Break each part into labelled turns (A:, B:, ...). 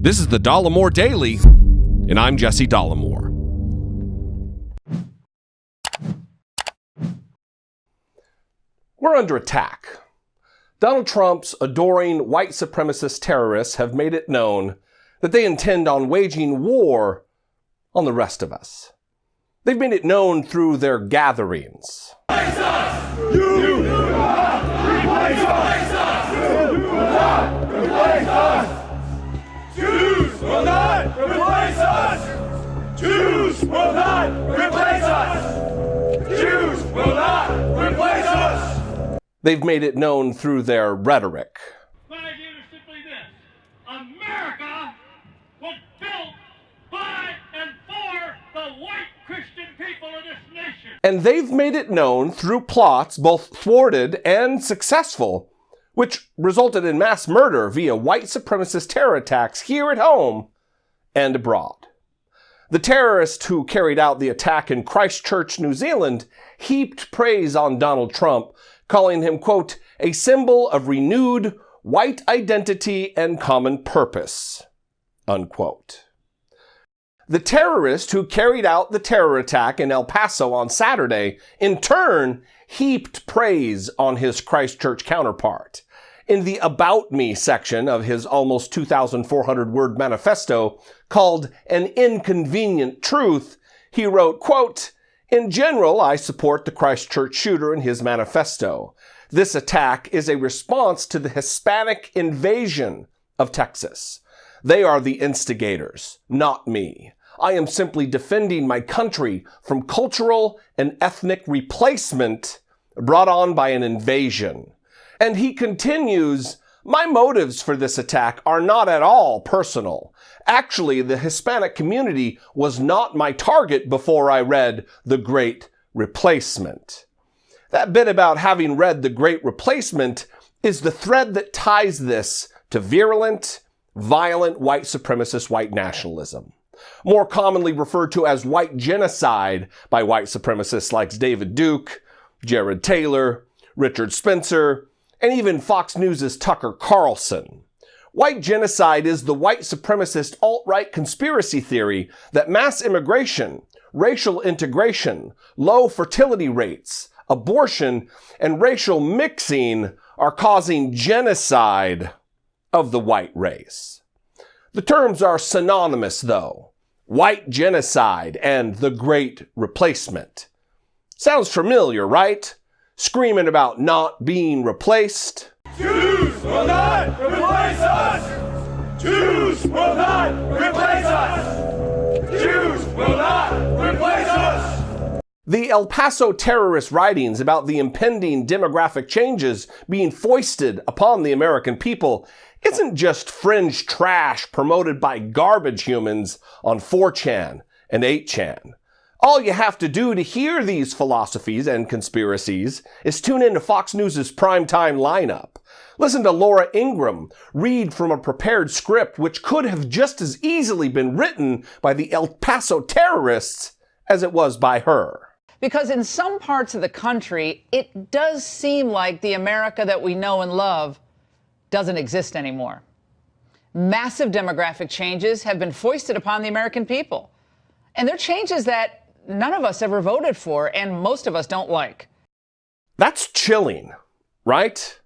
A: This is the Dollemore Daily, and I'm Jesse Dollemore. We're under attack. Donald Trump's adoring white supremacist terrorists have made it known that they intend on waging war on the rest of us. They've made it known through their gatherings.
B: Replace us! You do not replace us! You do not replace us! Jews will not replace us! Jews will not replace us! Jews will not replace us!
A: They've made it known through their rhetoric.
C: My idea is simply this. America was built by and for the white Christian people of this nation.
A: And they've made it known through plots, both thwarted and successful, which resulted in mass murder via white supremacist terror attacks here at home and abroad. The terrorist who carried out the attack in Christchurch, New Zealand, heaped praise on Donald Trump, calling him, quote, a symbol of renewed white identity and common purpose, unquote. The terrorist who carried out the terror attack in El Paso on Saturday, in turn, heaped praise on his Christchurch counterpart. In the About Me section of his almost 2,400-word manifesto, called An Inconvenient Truth, he wrote, quote, in general, I support the Christchurch shooter in his manifesto. This attack is a response to the Hispanic invasion of Texas. They are the instigators, not me. I am simply defending my country from cultural and ethnic replacement brought on by an invasion. And he continues, my motives for this attack are not at all personal. Actually, the Hispanic community was not my target before I read The Great Replacement. That bit about having read The Great Replacement is the thread that ties this to virulent, violent white supremacist white nationalism, more commonly referred to as white genocide by white supremacists like David Duke, Jared Taylor, Richard Spencer, and even Fox News' Tucker Carlson. White genocide is the white supremacist alt-right conspiracy theory that mass immigration, racial integration, low fertility rates, abortion, and racial mixing are causing genocide of the white race. The terms are synonymous, though. White genocide and the Great Replacement. Sounds familiar, right? Screaming about not being replaced.
B: Jews will not replace us! Jews will not replace us! Jews will not replace us!
A: The El Paso terrorist writings about the impending demographic changes being foisted upon the American people isn't just fringe trash promoted by garbage humans on 4chan and 8chan. All you have to do to hear these philosophies and conspiracies is tune into Fox News' primetime lineup. Listen to Laura Ingraham read from a prepared script which could have just as easily been written by the El Paso terrorists as it was by her.
D: Because in some parts of the country, it does seem like the America that we know and love doesn't exist anymore. Massive demographic changes have been foisted upon the American people. And they're changes that none of us ever voted for, and most of us don't like.
A: That's chilling, right?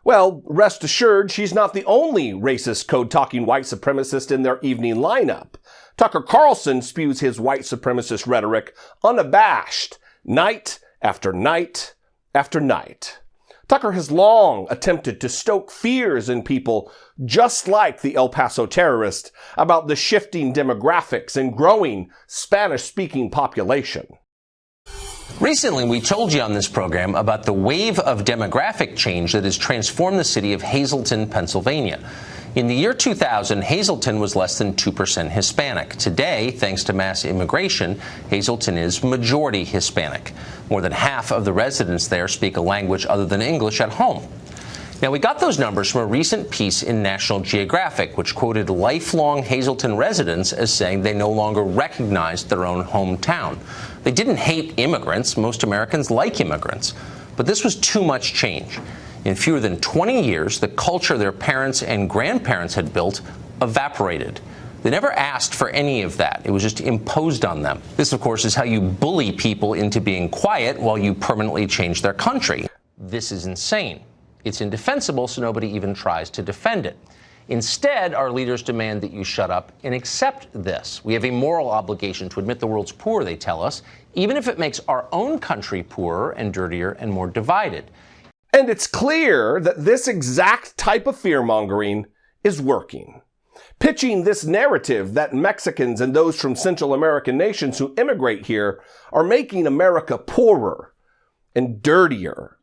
A: Well, rest assured, she's not the only racist code-talking white supremacist in their evening lineup. Tucker Carlson spews his white supremacist rhetoric unabashed, night after night after night. Tucker has long attempted to stoke fears in people just like the El Paso terrorist about the shifting demographics and growing Spanish-speaking population.
E: Recently, we told you on this program about the wave of demographic change that has transformed the city of Hazleton, Pennsylvania. In the year 2000, Hazleton was less than 2% Hispanic. Today, thanks to mass immigration, Hazleton is majority Hispanic. More than half of the residents there speak a language other than English at home. Now, we got those numbers from a recent piece in National Geographic, which quoted lifelong Hazleton residents as saying they no longer recognized their own hometown. They didn't hate immigrants. Most Americans like immigrants. But this was too much change. In fewer than 20 years, the culture their parents and grandparents had built evaporated. They never asked for any of that. It was just imposed on them. This, of course, is how you bully people into being quiet while you permanently change their country. This is insane. It's indefensible, so nobody even tries to defend it. Instead, our leaders demand that you shut up and accept this. We have a moral obligation to admit the world's poor, they tell us, even if it makes our own country poorer and dirtier and more divided.
A: And it's clear that this exact type of fear-mongering is working. Pitching this narrative that Mexicans and those from Central American nations who immigrate here are making America poorer and dirtier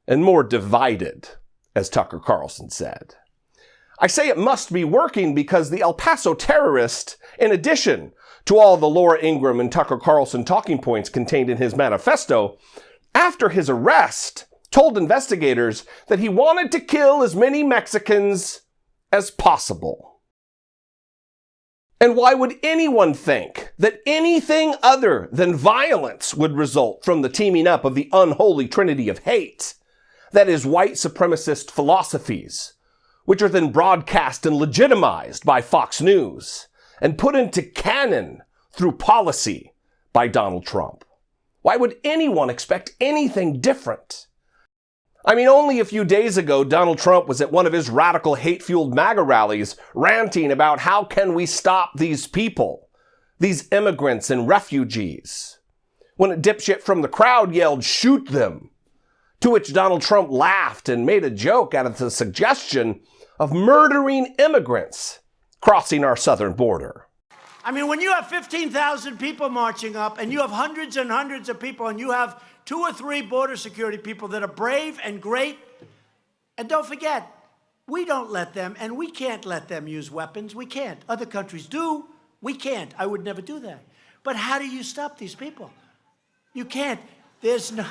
A: and more divided, as Tucker Carlson said. I say it must be working because the El Paso terrorist, in addition to all the Laura Ingraham and Tucker Carlson talking points contained in his manifesto, after his arrest, told investigators that he wanted to kill as many Mexicans as possible. And why would anyone think that anything other than violence would result from the teaming up of the unholy trinity of hate? That is, white supremacist philosophies, which are then broadcast and legitimized by Fox News and put into canon through policy by Donald Trump. Why would anyone expect anything different? I mean, only a few days ago, Donald Trump was at one of his radical hate-fueled MAGA rallies ranting about how can we stop these people, these immigrants and refugees, when a dipshit from the crowd yelled, "Shoot them," to which Donald Trump laughed and made a joke out of the suggestion of murdering immigrants crossing our southern border.
F: I mean, when you have 15,000 people marching up and you have hundreds and hundreds of people and you have 2 or 3 border security people that are brave and great, and don't forget, we don't let them and we can't let them use weapons. We can't. Other countries do. We can't. I would never do that. But how do you stop these people? You can't. There's no...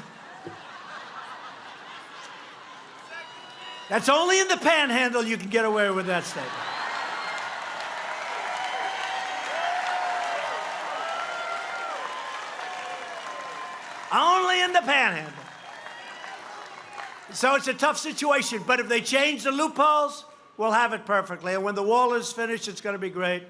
F: That's only in the panhandle you can get away with that statement. Only in the panhandle. So it's a tough situation, but if they change the loopholes, we'll have it perfectly. And when the wall is finished, it's going to be great.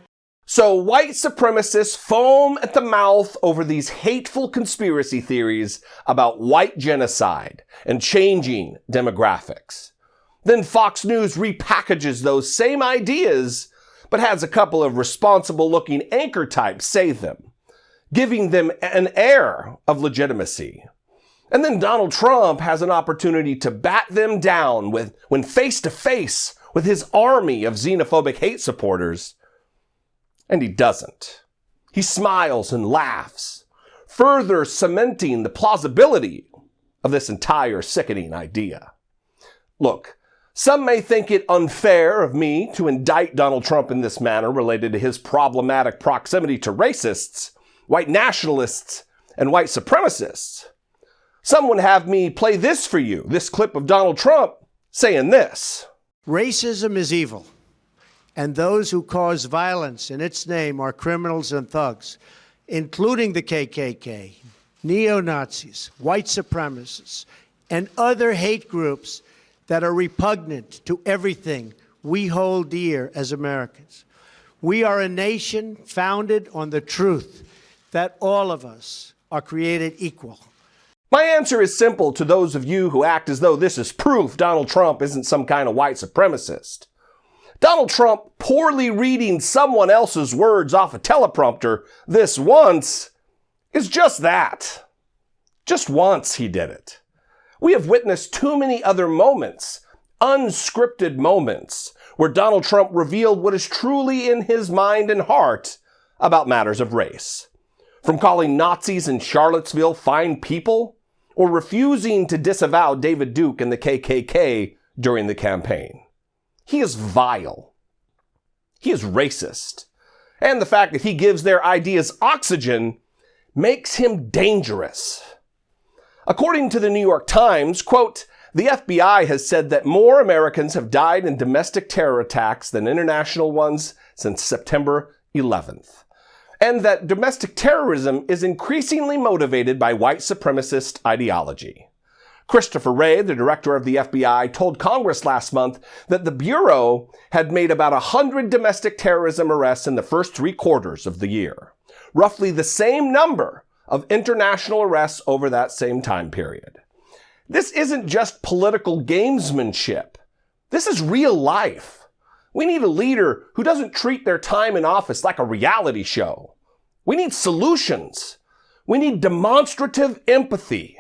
A: So white supremacists foam at the mouth over these hateful conspiracy theories about white genocide and changing demographics. Then Fox News repackages those same ideas, but has a couple of responsible-looking anchor types say them, giving them an air of legitimacy. And then Donald Trump has an opportunity to bat them down when face-to-face with his army of xenophobic hate supporters. And he doesn't. He smiles and laughs, further cementing the plausibility of this entire sickening idea. Look, some may think it unfair of me to indict Donald Trump in this manner related to his problematic proximity to racists, white nationalists, and white supremacists. Some would have me play this for you, this clip of Donald Trump saying this.
F: Racism is evil, and those who cause violence in its name are criminals and thugs, including the KKK, neo-Nazis, white supremacists, and other hate groups that are repugnant to everything we hold dear as Americans. We are a nation founded on the truth that all of us are created equal.
A: My answer is simple to those of you who act as though this is proof Donald Trump isn't some kind of white supremacist. Donald Trump poorly reading someone else's words off a teleprompter this once is just that. Just once he did it. We have witnessed too many other moments, unscripted moments, where Donald Trump revealed what is truly in his mind and heart about matters of race. From calling Nazis in Charlottesville fine people, or refusing to disavow David Duke and the KKK during the campaign. He is vile. He is racist. And the fact that he gives their ideas oxygen makes him dangerous. According to the New York Times, quote, the FBI has said that more Americans have died in domestic terror attacks than international ones since September 11th. And that domestic terrorism is increasingly motivated by white supremacist ideology. Christopher Wray, the director of the FBI, told Congress last month that the Bureau had made about 100 domestic terrorism arrests in the first 3 quarters of the year, roughly the same number of international arrests over that same time period. This isn't just political gamesmanship. This is real life. We need a leader who doesn't treat their time in office like a reality show. We need solutions. We need demonstrative empathy.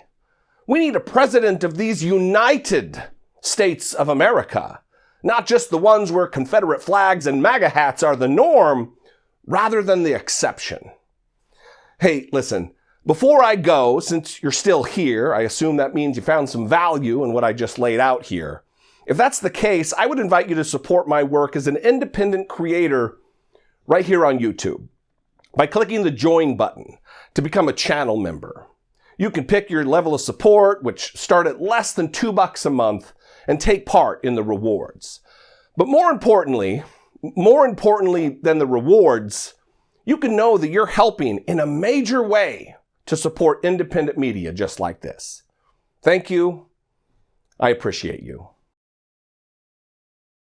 A: We need a president of these United States of America, not just the ones where Confederate flags and MAGA hats are the norm, rather than the exception. Hey, listen, before I go, since you're still here, I assume that means you found some value in what I just laid out here. If that's the case, I would invite you to support my work as an independent creator right here on YouTube by clicking the join button to become a channel member. You can pick your level of support, which start at less than $2 a month, and take part in the rewards. But more importantly than the rewards, you can know that you're helping in a major way to support independent media just like this. Thank you. I appreciate you.